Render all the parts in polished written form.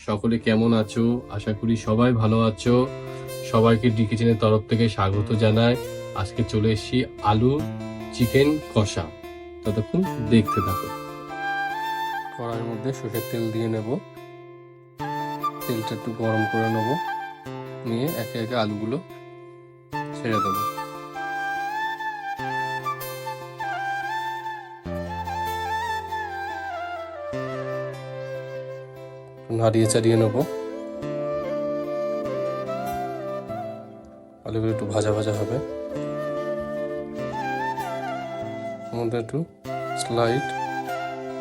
সকলে কেমন আছো? আশা করি সবাই ভালো আছো। সবাইকে ডি কিচেনের তরফ থেকে স্বাগত জানাই। আজকে চলে এসেছি আলু চিকেন কষা। ততক্ষণ দেখতে থাকো। কড়াইয়ের মধ্যে সরষের তেল দিয়ে নেব। তেলটা একটু গরম করে নেব, নিয়ে একে একে আলুগুলো ছেড়ে দেবো। নাড়িয়ে চাড়িয়ে নেব। আলুগুলো একটু ভাজা ভাজা হবে। মধ্যে একটু স্লাইড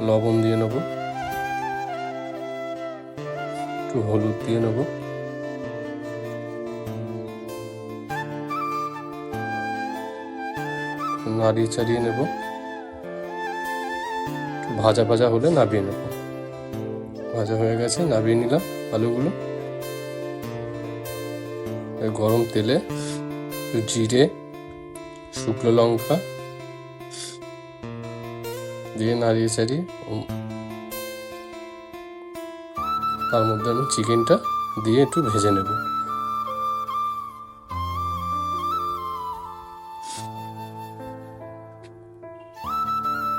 লবণ দিয়ে নেব, একটু হলুদ দিয়ে নেব, নাড়িয়ে চাড়িয়ে নেব। একটু ভাজা ভাজা হলে নামিয়ে নেব। ভাজা হয়ে গেছে, নামিয়ে নিলাম আলুগুলো। গরম তেলে জিরে, শুকনো লঙ্কা দিয়ে নাড়িয়ে চাড়িয়ে তার মধ্যে আমি চিকেনটা দিয়ে একটু ভেজে নেব।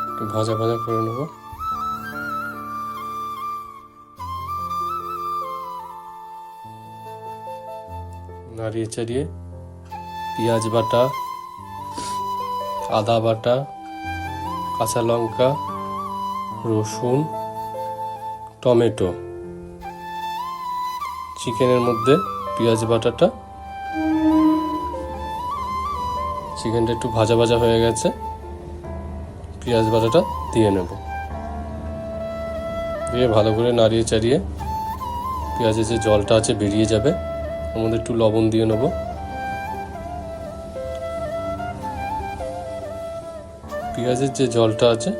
একটু ভাজা ভাজা করে নেব। নাড়িয়ে চাড়িয়ে পেঁয়াজ বাটা, আদা বাটা, কাঁচা লঙ্কা, রসুন, টমেটো, চিকেনের মধ্যে পেঁয়াজ বাটাটা, চিকেনটা একটু ভাজা ভাজা হয়ে গেছে, পেঁয়াজ বাটাটা দিয়ে নেব। দিয়ে ভালো করে নাড়িয়ে চাড়িয়ে পেঁয়াজের যে জলটা আছে বেরিয়ে যাবে। ওর মধ্যে একটু লবণ দিয়ে নেব। পেঁয়াজের যে জলটা আছে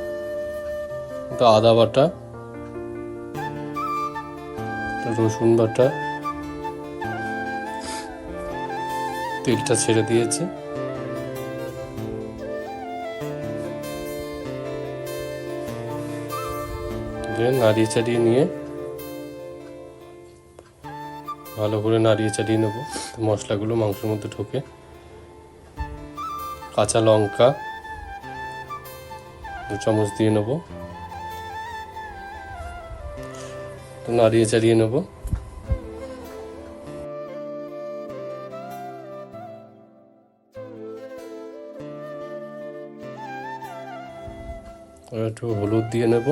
তো আদা বাটা, রসুন বাটা, তেলটা ছেড়ে দিয়েছে। নাড়িয়ে চাড়িয়ে নিয়ে ভালো করে নাড়িয়ে চাড়িয়ে নেব। মশলাগুলো মাংসের মধ্যে ঢোকে। কাঁচা লঙ্কা 2 চামচ দিয়ে নেব। নাড়িয়ে চাড়িয়ে নেব। একটু হলুদ দিয়ে নেব।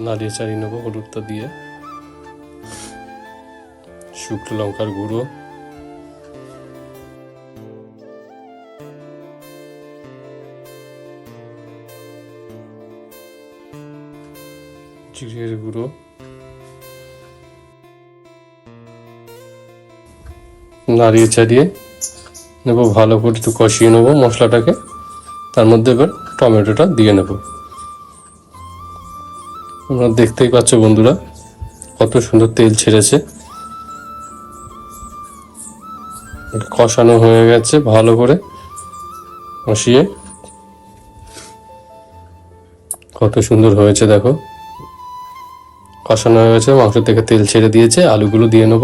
নাড়িয়ে চাড়িয়ে নেব হলুদটা দিয়ে। শুকনো লঙ্কার গুঁড়ো, জিরের গুঁড়ো, নাড়িয়ে চাড়িয়ে নেব। ভালো করে একটু কষিয়ে নেব মশলাটাকে। তার মধ্যে এবার টমেটোটা দিয়ে নেব। তোমরা দেখতেই পাচ্ছ বন্ধুরা কত সুন্দর তেল ছেড়েছে। কষানো হয়ে গেছে, ভালো করে কষিয়ে কত সুন্দর হয়েছে দেখো। কষানো হয়ে গেছে, মাংস থেকে তেল ছেড়ে দিয়েছে। আলুগুলো দিয়ে নেব।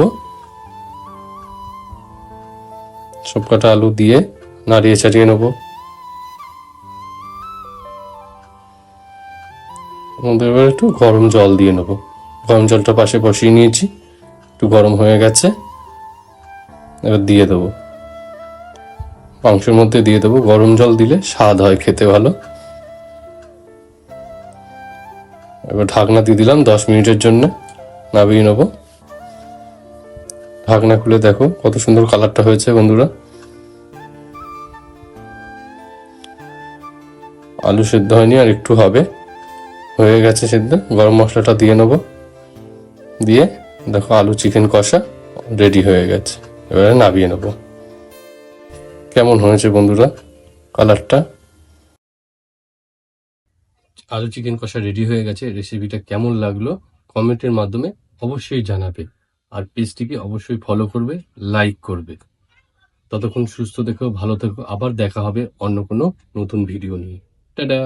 সব কটা আলু দিয়ে নাড়িয়ে চাড়িয়ে নেব। এবার একটু গরম জল দিয়ে নেব। গরম জলটা পাশে বসিয়ে নিয়েছি, একটু গরম হয়ে গেছে। এবার দিয়ে দেবো, মাংসের মধ্যে দিয়ে দেবো। গরম জল দিলে স্বাদ হয় খেতে ভালো। এবার ঢাকনা দিয়ে দিলাম 10 মিনিটের জন্য, নামিয়ে নেব। ঢাকনা খুলে দেখো কত সুন্দর কালারটা হয়েছে বন্ধুরা। আলু সেদ্ধ হয়নি, আর একটু হবে, হয়ে গেছে সেদ্ধ। গরম মশলাটা দিয়ে নেব। দিয়ে দেখো আলু চিকেন কষা রেডি হয়ে গেছে। এবারে নামিয়ে নেব। কেমন হয়েছে বন্ধুরা কালারটা? আলু চিকেন কষা রেডি হয়ে গেছে। রেসিপিটা কেমন লাগলো কমেন্টের মাধ্যমে অবশ্যই জানাবে। আর পেজটিকে অবশ্যই ফলো করবে, লাইক করবে। ততক্ষণ সুস্থ থেকো, ভালো থেকো, আবার দেখা হবে অন্য কোনো নতুন ভিডিও নিয়ে। টাটা।